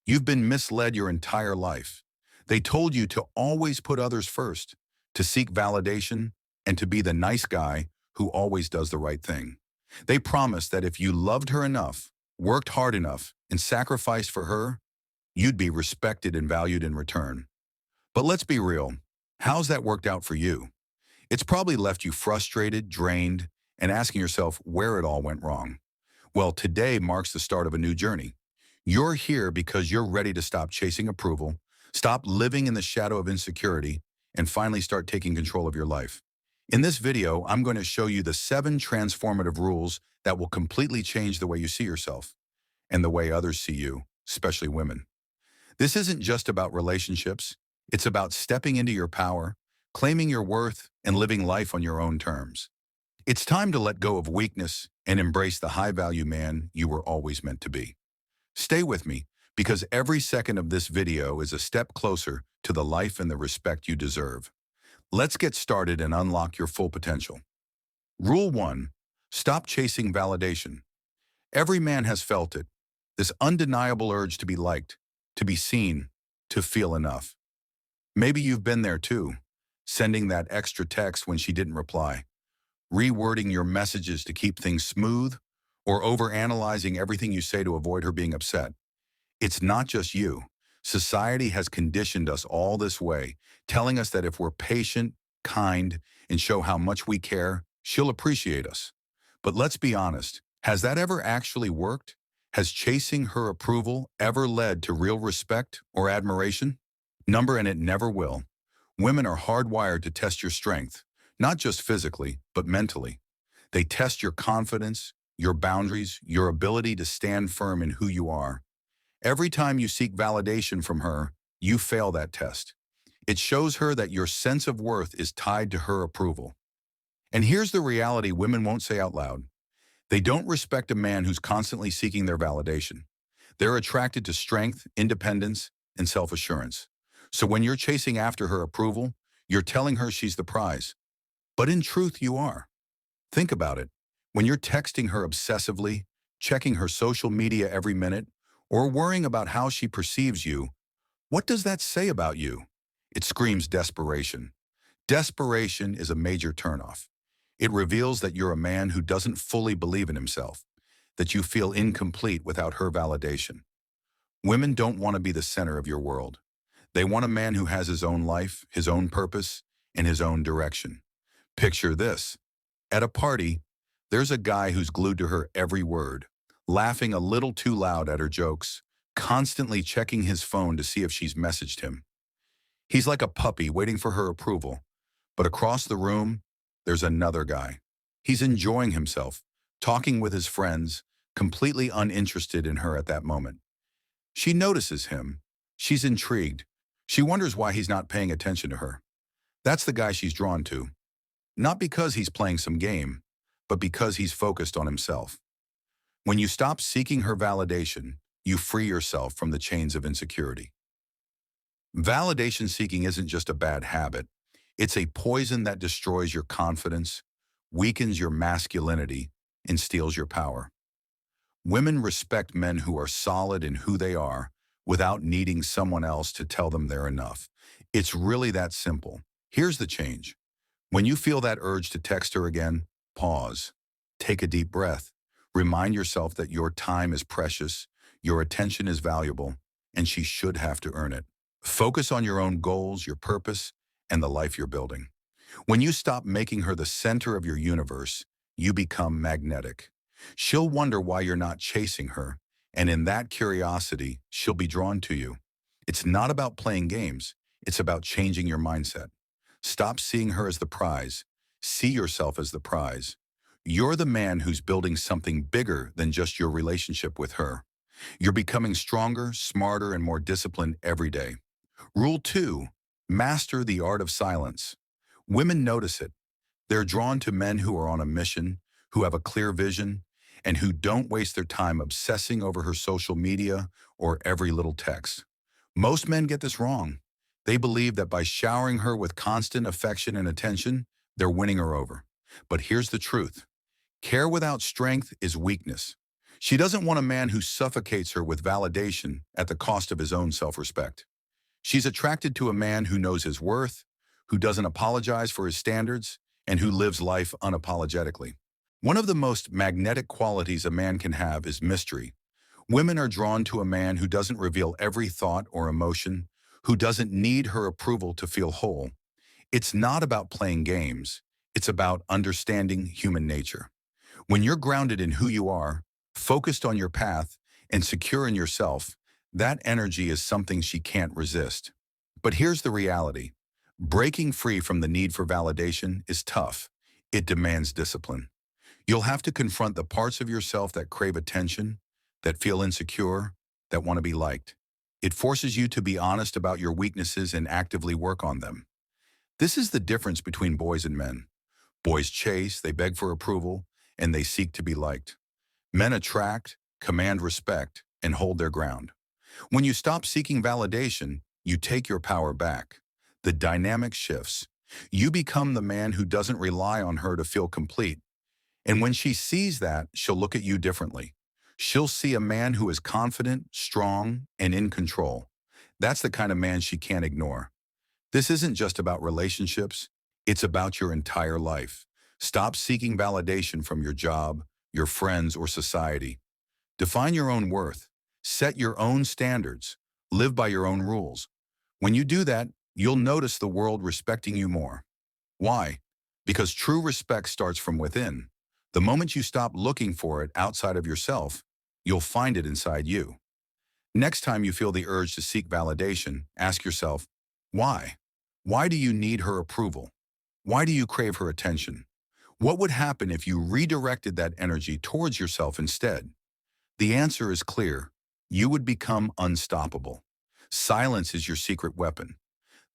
You've been misled your entire life. They told you to always put others first, to seek validation, and to be the nice guy who always does the right thing. They promised that if you loved her enough, worked hard enough, and sacrificed for her, you'd be respected and valued in return. But let's be real. How's that worked out for you? It's probably left you frustrated, drained, and asking yourself where it all went wrong. Well, today marks the start of a new journey. You're here because you're ready to stop chasing approval, stop living in the shadow of insecurity, and finally start taking control of your life. In this video, I'm going to show you the 7 transformative rules that will completely change the way you see yourself and the way others see you, especially women. This isn't just about relationships. It's about stepping into your power, claiming your worth, and living life on your own terms. It's time to let go of weakness and embrace the high-value man you were always meant to be. Stay with me, because every second of this video is a step closer to the life and the respect you deserve. Let's get started and unlock your full potential. Rule 1. Stop chasing validation. Every man has felt it, this undeniable urge to be liked, to be seen, to feel enough. Maybe you've been there too, sending that extra text when she didn't reply, rewording your messages to keep things smooth, or overanalyzing everything you say to avoid her being upset. It's not just you. Society has conditioned us all this way, telling us that if we're patient, kind, and show how much we care, she'll appreciate us. But let's be honest, has that ever actually worked? Has chasing her approval ever led to real respect or admiration? And it never will. Women are hardwired to test your strength, not just physically, but mentally. They test your confidence, your boundaries, your ability to stand firm in who you are. Every time you seek validation from her, you fail that test. It shows her that your sense of worth is tied to her approval. And here's the reality women won't say out loud. They don't respect a man who's constantly seeking their validation. They're attracted to strength, independence, and self-assurance. So when you're chasing after her approval, you're telling her she's the prize. But in truth, you are. Think about it. When you're texting her obsessively, checking her social media every minute, or worrying about how she perceives you, what does that say about you? It screams desperation. Desperation is a major turnoff. It reveals that you're a man who doesn't fully believe in himself, that you feel incomplete without her validation. Women don't want to be the center of your world. They want a man who has his own life, his own purpose, and his own direction. Picture this. At a party, there's a guy who's glued to her every word, laughing a little too loud at her jokes, constantly checking his phone to see if she's messaged him. He's like a puppy waiting for her approval. But across the room, there's another guy. He's enjoying himself, talking with his friends, completely uninterested in her at that moment. She notices him. She's intrigued. She wonders why he's not paying attention to her. That's the guy she's drawn to. Not because he's playing some game, but because he's focused on himself. When you stop seeking her validation, you free yourself from the chains of insecurity. Validation seeking isn't just a bad habit. It's a poison that destroys your confidence, weakens your masculinity, and steals your power. Women respect men who are solid in who they are without needing someone else to tell them they're enough. It's really that simple. Here's the change. When you feel that urge to text her again, pause. Take a deep breath. Remind yourself that your time is precious, your attention is valuable, and she should have to earn it. Focus on your own goals, your purpose, and the life you're building. When you stop making her the center of your universe, you become magnetic. She'll wonder why you're not chasing her, and in that curiosity, she'll be drawn to you. It's not about playing games. It's about changing your mindset. Stop seeing her as the prize. See yourself as the prize. You're the man who's building something bigger than just your relationship with her. You're becoming stronger, smarter, and more disciplined every day. Rule 2. Master the art of silence. Women notice it. They're drawn to men who are on a mission, who have a clear vision, and who don't waste their time obsessing over her social media or every little text. Most men get this wrong. They believe that by showering her with constant affection and attention, they're winning her over. But here's the truth. Care without strength is weakness. She doesn't want a man who suffocates her with validation at the cost of his own self-respect. She's attracted to a man who knows his worth, who doesn't apologize for his standards, and who lives life unapologetically. One of the most magnetic qualities a man can have is mystery. Women are drawn to a man who doesn't reveal every thought or emotion, who doesn't need her approval to feel whole. It's not about playing games. It's about understanding human nature. When you're grounded in who you are, focused on your path, and secure in yourself, that energy is something she can't resist. But here's the reality. Breaking free from the need for validation is tough. It demands discipline. You'll have to confront the parts of yourself that crave attention, that feel insecure, that want to be liked. It forces you to be honest about your weaknesses and actively work on them. This is the difference between boys and men. Boys chase, they beg for approval, and they seek to be liked. Men attract, command respect, and hold their ground. When you stop seeking validation, you take your power back. The dynamic shifts. You become the man who doesn't rely on her to feel complete. And when she sees that, she'll look at you differently. She'll see a man who is confident, strong, and in control. That's the kind of man she can't ignore. This isn't just about relationships, it's about your entire life. Stop seeking validation from your job, your friends, or society. Define your own worth. Set your own standards. Live by your own rules. When you do that, you'll notice the world respecting you more. Why? Because true respect starts from within. The moment you stop looking for it outside of yourself, you'll find it inside you. Next time you feel the urge to seek validation, ask yourself, why? Why do you need her approval? Why do you crave her attention? What would happen if you redirected that energy towards yourself instead? The answer is clear. You would become unstoppable. Silence is your secret weapon.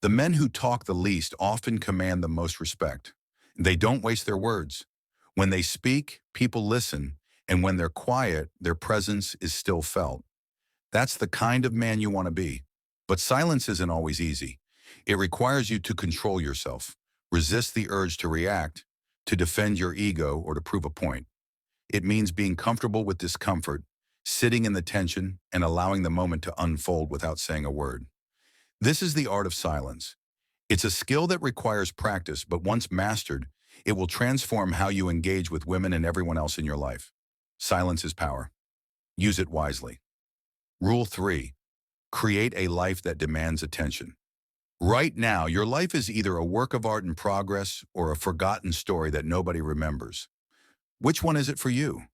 The men who talk the least often command the most respect. They don't waste their words. When they speak, people listen, and when they're quiet, their presence is still felt. That's the kind of man you want to be. But silence isn't always easy. It requires you to control yourself, resist the urge to react, to defend your ego, or to prove a point. It means being comfortable with discomfort, sitting in the tension, and allowing the moment to unfold without saying a word. This is the art of silence. It's a skill that requires practice, but once mastered, it will transform how you engage with women and everyone else in your life. Silence is power. Use it wisely. Rule 3. Create a life that demands attention. Right now, your life is either a work of art in progress or a forgotten story that nobody remembers. Which one is it for you?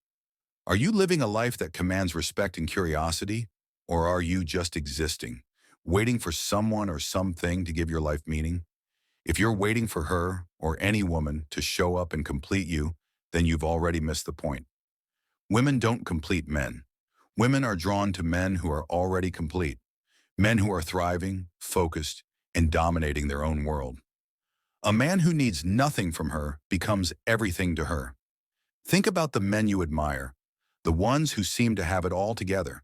Are you living a life that commands respect and curiosity, or are you just existing, waiting for someone or something to give your life meaning? If you're waiting for her or any woman to show up and complete you, then you've already missed the point. Women don't complete men. Women are drawn to men who are already complete, men who are thriving, focused, and dominating their own world. A man who needs nothing from her becomes everything to her. Think about the men you admire, the ones who seem to have it all together.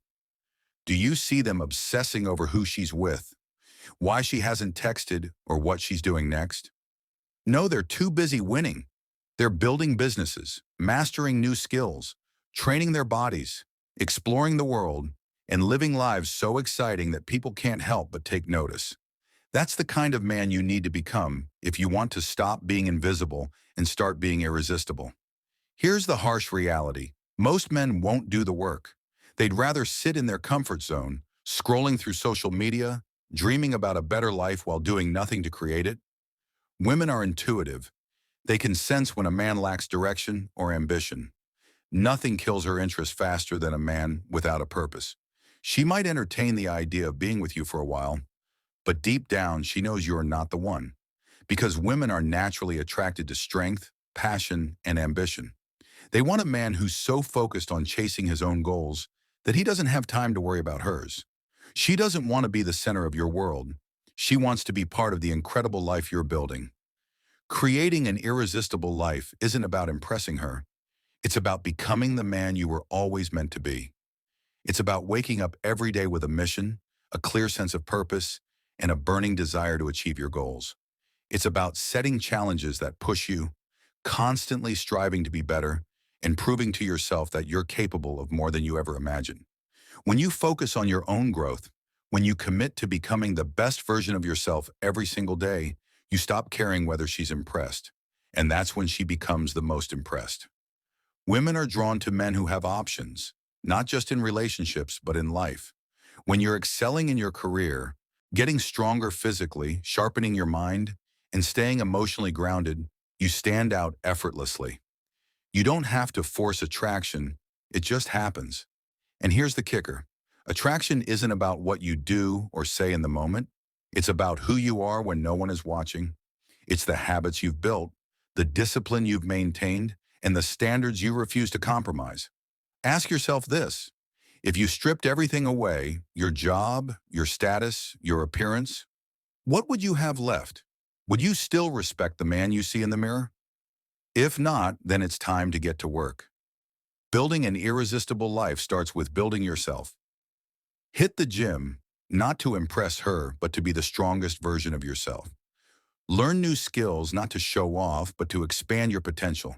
Do you see them obsessing over who she's with, why she hasn't texted, or what she's doing next? No, they're too busy winning. They're building businesses, mastering new skills, training their bodies, exploring the world, and living lives so exciting that people can't help but take notice. That's the kind of man you need to become if you want to stop being invisible and start being irresistible. Here's the harsh reality. Most men won't do the work. They'd rather sit in their comfort zone, scrolling through social media, dreaming about a better life while doing nothing to create it. Women are intuitive. They can sense when a man lacks direction or ambition. Nothing kills her interest faster than a man without a purpose. She might entertain the idea of being with you for a while, but deep down she knows you're not the one. Because women are naturally attracted to strength, passion, and ambition. They want a man who's so focused on chasing his own goals that he doesn't have time to worry about hers. She doesn't want to be the center of your world. She wants to be part of the incredible life you're building. Creating an irresistible life isn't about impressing her. It's about becoming the man you were always meant to be. It's about waking up every day with a mission, a clear sense of purpose, and a burning desire to achieve your goals. It's about setting challenges that push you, constantly striving to be better, and proving to yourself that you're capable of more than you ever imagined. When you focus on your own growth, when you commit to becoming the best version of yourself every single day, you stop caring whether she's impressed. And that's when she becomes the most impressed. Women are drawn to men who have options, not just in relationships, but in life. When you're excelling in your career, getting stronger physically, sharpening your mind, and staying emotionally grounded, you stand out effortlessly. You don't have to force attraction, it just happens. And here's the kicker. Attraction isn't about what you do or say in the moment. It's about who you are when no one is watching. It's the habits you've built, the discipline you've maintained, and the standards you refuse to compromise. Ask yourself this. If you stripped everything away, your job, your status, your appearance, what would you have left? Would you still respect the man you see in the mirror? If not, then it's time to get to work. Building an irresistible life starts with building yourself. Hit the gym, not to impress her, but to be the strongest version of yourself. Learn new skills, not to show off, but to expand your potential.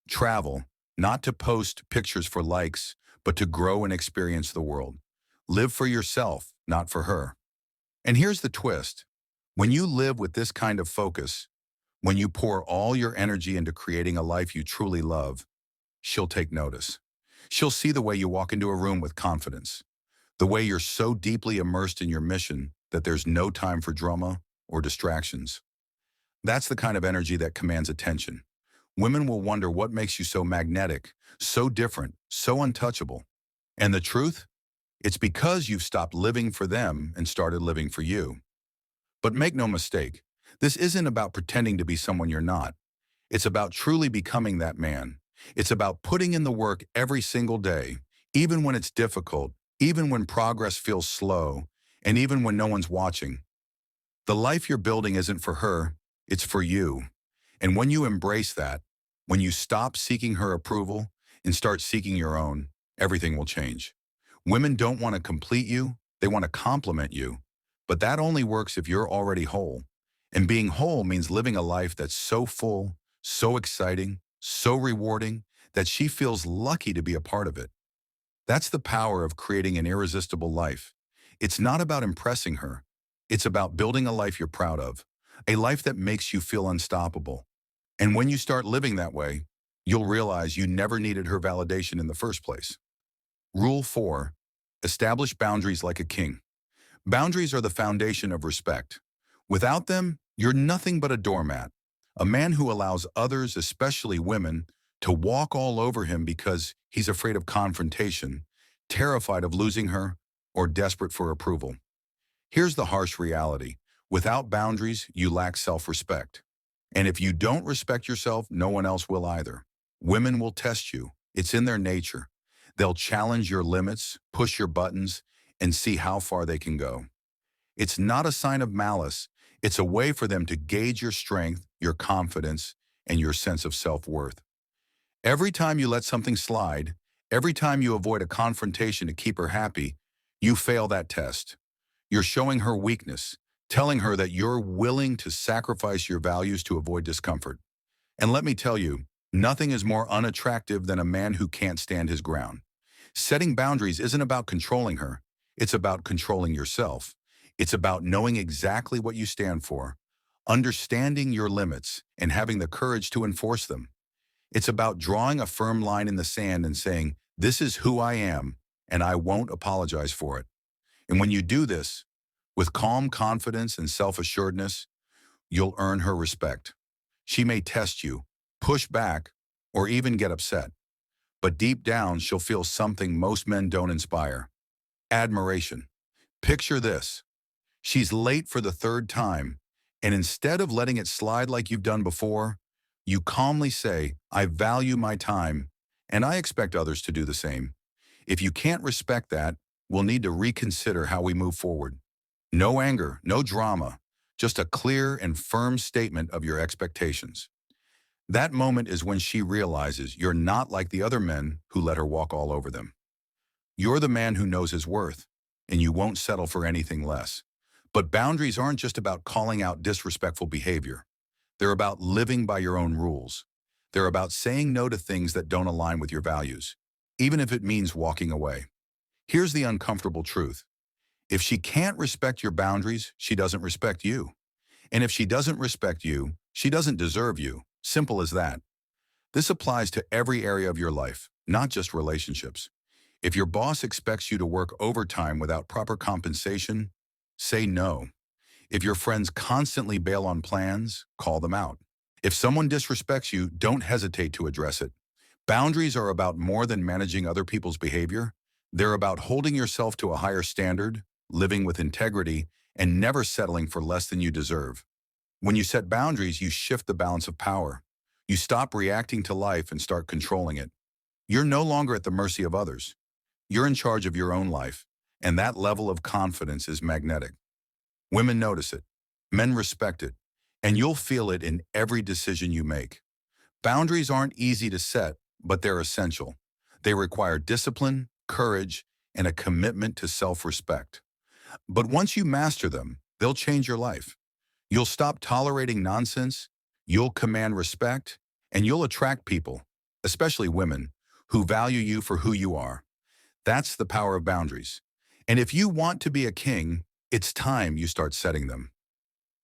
Travel, not to post pictures for likes, but to grow and experience the world. Live for yourself, not for her. And here's the twist. When you live with this kind of focus, when you pour all your energy into creating a life you truly love, she'll take notice. She'll see the way you walk into a room with confidence, the way you're so deeply immersed in your mission that there's no time for drama or distractions. That's the kind of energy that commands attention. Women will wonder what makes you so magnetic, so different, so untouchable. And the truth? It's because you've stopped living for them and started living for you. But make no mistake, this isn't about pretending to be someone you're not. It's about truly becoming that man. It's about putting in the work every single day, even when it's difficult, even when progress feels slow, and even when no one's watching. The life you're building isn't for her, it's for you. And when you embrace that, when you stop seeking her approval and start seeking your own, everything will change. Women don't want to complete you, they want to complement you. But that only works if you're already whole. And being whole means living a life that's so full, so exciting, so rewarding, that she feels lucky to be a part of it. That's the power of creating an irresistible life. It's not about impressing her. It's about building a life you're proud of, a life that makes you feel unstoppable. And when you start living that way, you'll realize you never needed her validation in the first place. Rule 4. Establish boundaries like a king. Boundaries are the foundation of respect. Without them, you're nothing but a doormat. A man who allows others, especially women, to walk all over him because he's afraid of confrontation, terrified of losing her, or desperate for approval. Here's the harsh reality. Without boundaries, you lack self-respect. And if you don't respect yourself, no one else will either. Women will test you. It's in their nature. They'll challenge your limits, push your buttons, and see how far they can go. It's not a sign of malice. It's a way for them to gauge your strength, your confidence, and your sense of self-worth. Every time you let something slide, every time you avoid a confrontation to keep her happy, you fail that test. You're showing her weakness, telling her that you're willing to sacrifice your values to avoid discomfort. And let me tell you, nothing is more unattractive than a man who can't stand his ground. Setting boundaries isn't about controlling her. It's about controlling yourself. It's about knowing exactly what you stand for, understanding your limits, and having the courage to enforce them. It's about drawing a firm line in the sand and saying, this is who I am, and I won't apologize for it. And when you do this, with calm confidence and self-assuredness, you'll earn her respect. She may test you, push back, or even get upset. But deep down, she'll feel something most men don't inspire: admiration. Picture this. She's late for the third time, and instead of letting it slide like you've done before, you calmly say, I value my time, and I expect others to do the same. If you can't respect that, we'll need to reconsider how we move forward. No anger, no drama, just a clear and firm statement of your expectations. That moment is when she realizes you're not like the other men who let her walk all over them. You're the man who knows his worth, and you won't settle for anything less. But boundaries aren't just about calling out disrespectful behavior. They're about living by your own rules. They're about saying no to things that don't align with your values, even if it means walking away. Here's the uncomfortable truth. If she can't respect your boundaries, she doesn't respect you. And if she doesn't respect you, she doesn't deserve you. Simple as that. This applies to every area of your life, not just relationships. If your boss expects you to work overtime without proper compensation, say no. If your friends constantly bail on plans, call them out. If someone disrespects you, don't hesitate to address it. Boundaries are about more than managing other people's behavior. They're about holding yourself to a higher standard, living with integrity, and never settling for less than you deserve. When you set boundaries, you shift the balance of power. You stop reacting to life and start controlling it. You're no longer at the mercy of others. You're in charge of your own life, and that level of confidence is magnetic. Women notice it, men respect it, and you'll feel it in every decision you make. Boundaries aren't easy to set, but they're essential. They require discipline, courage, and a commitment to self-respect. But once you master them, they'll change your life. You'll stop tolerating nonsense, you'll command respect, and you'll attract people, especially women, who value you for who you are. That's the power of boundaries. And if you want to be a king, it's time you start setting them.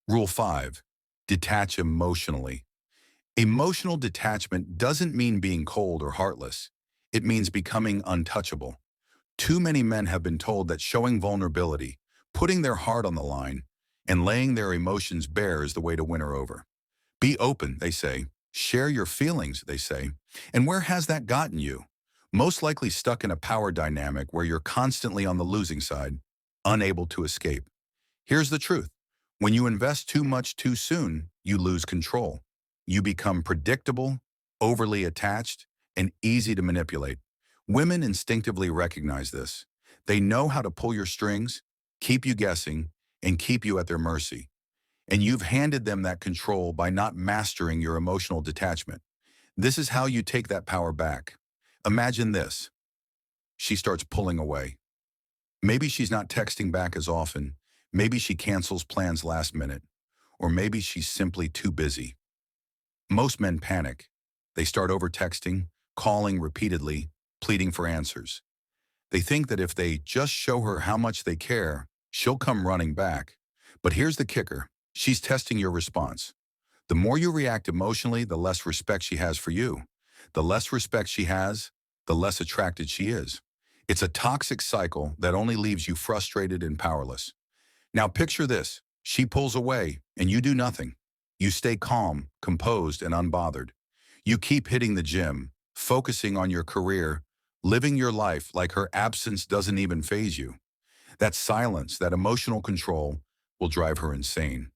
Rule 5. Detach emotionally. Emotional detachment doesn't mean being cold or heartless. It means becoming untouchable. Too many men have been told that showing vulnerability, putting their heart on the line, and laying their emotions bare is the way to win her over. Be open, they say. Share your feelings, they say. And where has that gotten you? Most likely stuck in a power dynamic where you're constantly on the losing side, unable to escape. Here's the truth. When you invest too much too soon, you lose control. You become predictable, overly attached, and easy to manipulate. Women instinctively recognize this. They know how to pull your strings, keep you guessing, and keep you at their mercy. And you've handed them that control by not mastering your emotional detachment. This is how you take that power back. Imagine this. She starts pulling away. Maybe she's not texting back as often. Maybe she cancels plans last minute. Or maybe she's simply too busy. Most men panic. They start over texting, calling repeatedly, pleading for answers. They think that if they just show her how much they care, she'll come running back. But here's the kicker. She's testing your response. The more you react emotionally, the less respect she has for you. The less respect she has, the less attracted she is. It's a toxic cycle that only leaves you frustrated and powerless. Now picture this. She pulls away and you do nothing. You stay calm, composed, and unbothered. You keep hitting the gym, focusing on your career, living your life like her absence doesn't even faze you. That silence, that emotional control, will drive her insane.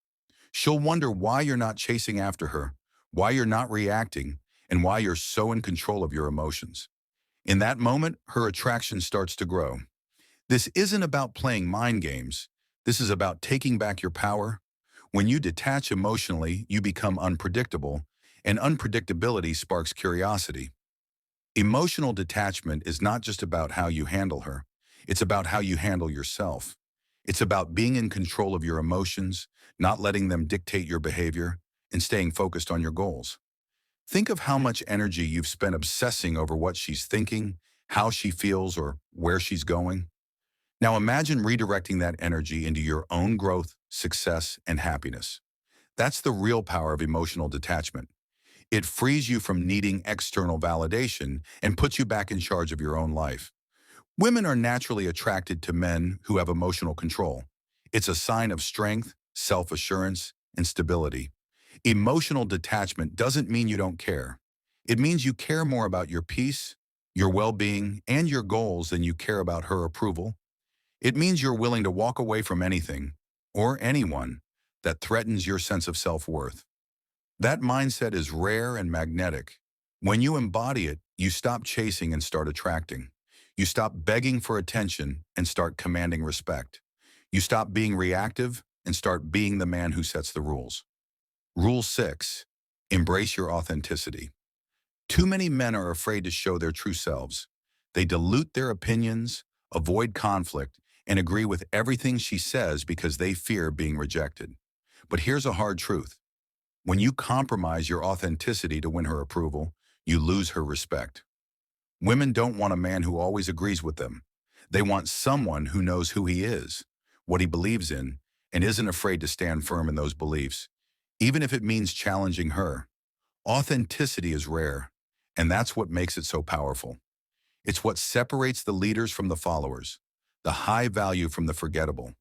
She'll wonder why you're not chasing after her, why you're not reacting, and why you're so in control of your emotions. In that moment, her attraction starts to grow. This isn't about playing mind games. This is about taking back your power. When you detach emotionally, you become unpredictable, and unpredictability sparks curiosity. Emotional detachment is not just about how you handle her. It's about how you handle yourself. It's about being in control of your emotions, not letting them dictate your behavior, and staying focused on your goals. Think of how much energy you've spent obsessing over what she's thinking, how she feels, or where she's going. Now imagine redirecting that energy into your own growth, success, and happiness. That's the real power of emotional detachment. It frees you from needing external validation and puts you back in charge of your own life. Women are naturally attracted to men who have emotional control. It's a sign of strength, self-assurance, and stability. Emotional detachment doesn't mean you don't care. It means you care more about your peace, your well-being, and your goals than you care about her approval. It means you're willing to walk away from anything, or anyone, that threatens your sense of self-worth. That mindset is rare and magnetic. When you embody it, you stop chasing and start attracting. You stop begging for attention and start commanding respect. You stop being reactive and start being the man who sets the rules. Rule 6. Embrace your authenticity. Too many men are afraid to show their true selves. They dilute their opinions, avoid conflict, and agree with everything she says because they fear being rejected. But here's a hard truth. When you compromise your authenticity to win her approval, you lose her respect. Women don't want a man who always agrees with them. They want someone who knows who he is, what he believes in, and isn't afraid to stand firm in those beliefs, even if it means challenging her. Authenticity is rare, and that's what makes it so powerful. It's what separates the leaders from the followers, the high value from the forgettable.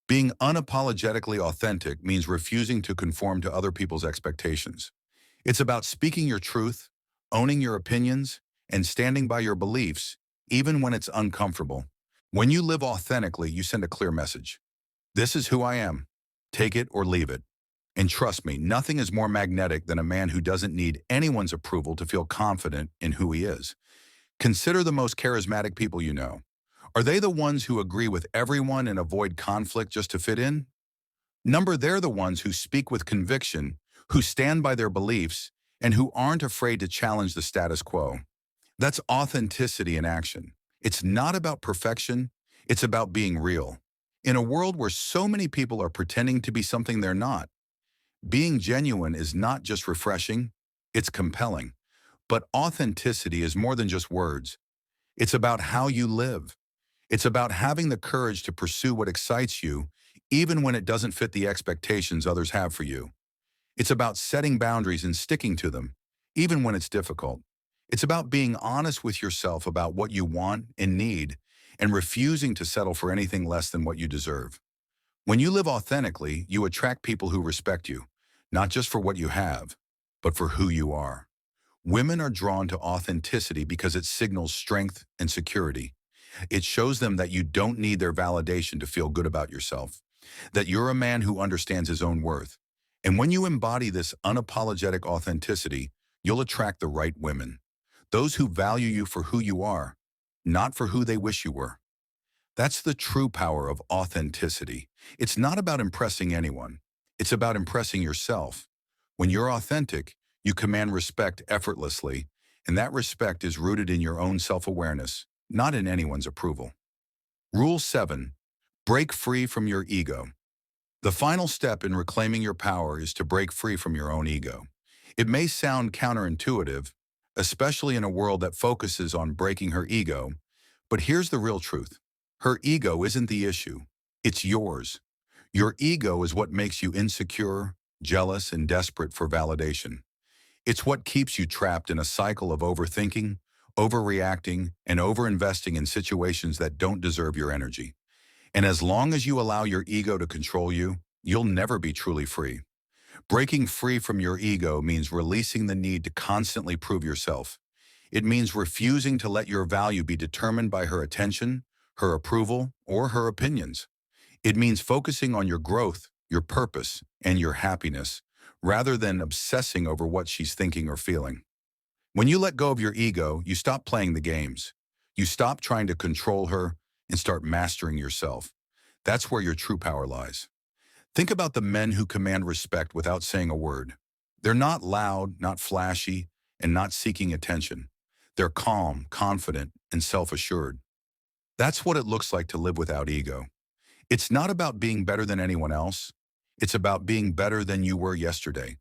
Being unapologetically authentic means refusing to conform to other people's expectations. It's about speaking your truth, owning your opinions, and standing by your beliefs, even when it's uncomfortable. When you live authentically, you send a clear message. This is who I am. Take it or leave it. And trust me, nothing is more magnetic than a man who doesn't need anyone's approval to feel confident in who he is. Consider the most charismatic people you know. Are they the ones who agree with everyone and avoid conflict just to fit in? Number, they're the ones who speak with conviction, who stand by their beliefs, and who aren't afraid to challenge the status quo. That's authenticity in action. It's not about perfection, it's about being real. In a world where so many people are pretending to be something they're not, being genuine is not just refreshing, it's compelling. But authenticity is more than just words. It's about how you live. It's about having the courage to pursue what excites you, even when it doesn't fit the expectations others have for you. It's about setting boundaries and sticking to them, even when it's difficult. It's about being honest with yourself about what you want and need, and refusing to settle for anything less than what you deserve. When you live authentically, you attract people who respect you, not just for what you have, but for who you are. Women are drawn to authenticity because it signals strength and security. It shows them that you don't need their validation to feel good about yourself, that you're a man who understands his own worth. And when you embody this unapologetic authenticity, you'll attract the right women, those who value you for who you are, not for who they wish you were. That's the true power of authenticity. It's not about impressing anyone. It's about impressing yourself. When you're authentic, you command respect effortlessly, and that respect is rooted in your own self-awareness, not in anyone's approval. Rule 7. Break free from your ego. The final step in reclaiming your power is to break free from your own ego. It may sound counterintuitive, especially in a world that focuses on breaking her ego, but here's the real truth. Her ego isn't the issue. It's yours. Your ego is what makes you insecure, jealous, and desperate for validation. It's what keeps you trapped in a cycle of overthinking, overreacting, and overinvesting in situations that don't deserve your energy. And as long as you allow your ego to control you, you'll never be truly free. Breaking free from your ego means releasing the need to constantly prove yourself. It means refusing to let your value be determined by her attention, her approval, or her opinions. It means focusing on your growth, your purpose, and your happiness, rather than obsessing over what she's thinking or feeling. When you let go of your ego, you stop playing the games. You stop trying to control her and start mastering yourself. That's where your true power lies. Think about the men who command respect without saying a word. They're not loud, not flashy, and not seeking attention. They're calm, confident, and self-assured. That's what it looks like to live without ego. It's not about being better than anyone else. It's about being better than you were yesterday.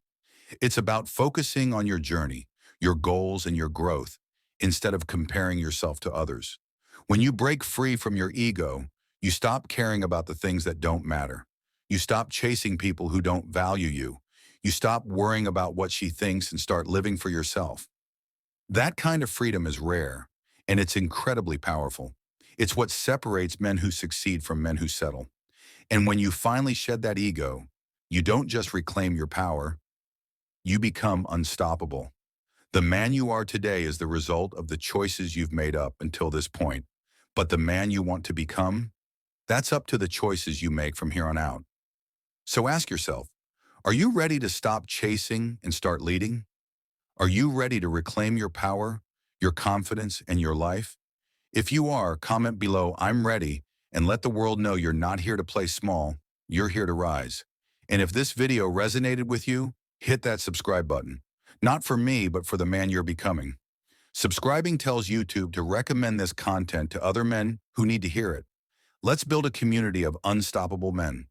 It's about focusing on your journey, your goals, and your growth, instead of comparing yourself to others. When you break free from your ego, you stop caring about the things that don't matter. You stop chasing people who don't value you. You stop worrying about what she thinks and start living for yourself. That kind of freedom is rare, and it's incredibly powerful. It's what separates men who succeed from men who settle. And when you finally shed that ego, you don't just reclaim your power, you become unstoppable. The man you are today is the result of the choices you've made up until this point. But the man you want to become, that's up to the choices you make from here on out. So ask yourself, are you ready to stop chasing and start leading? Are you ready to reclaim your power, your confidence, and your life? If you are, comment below, "I'm ready," and let the world know you're not here to play small, you're here to rise. And if this video resonated with you, hit that subscribe button. Not for me, but for the man you're becoming. Subscribing tells YouTube to recommend this content to other men who need to hear it. Let's build a community of unstoppable men.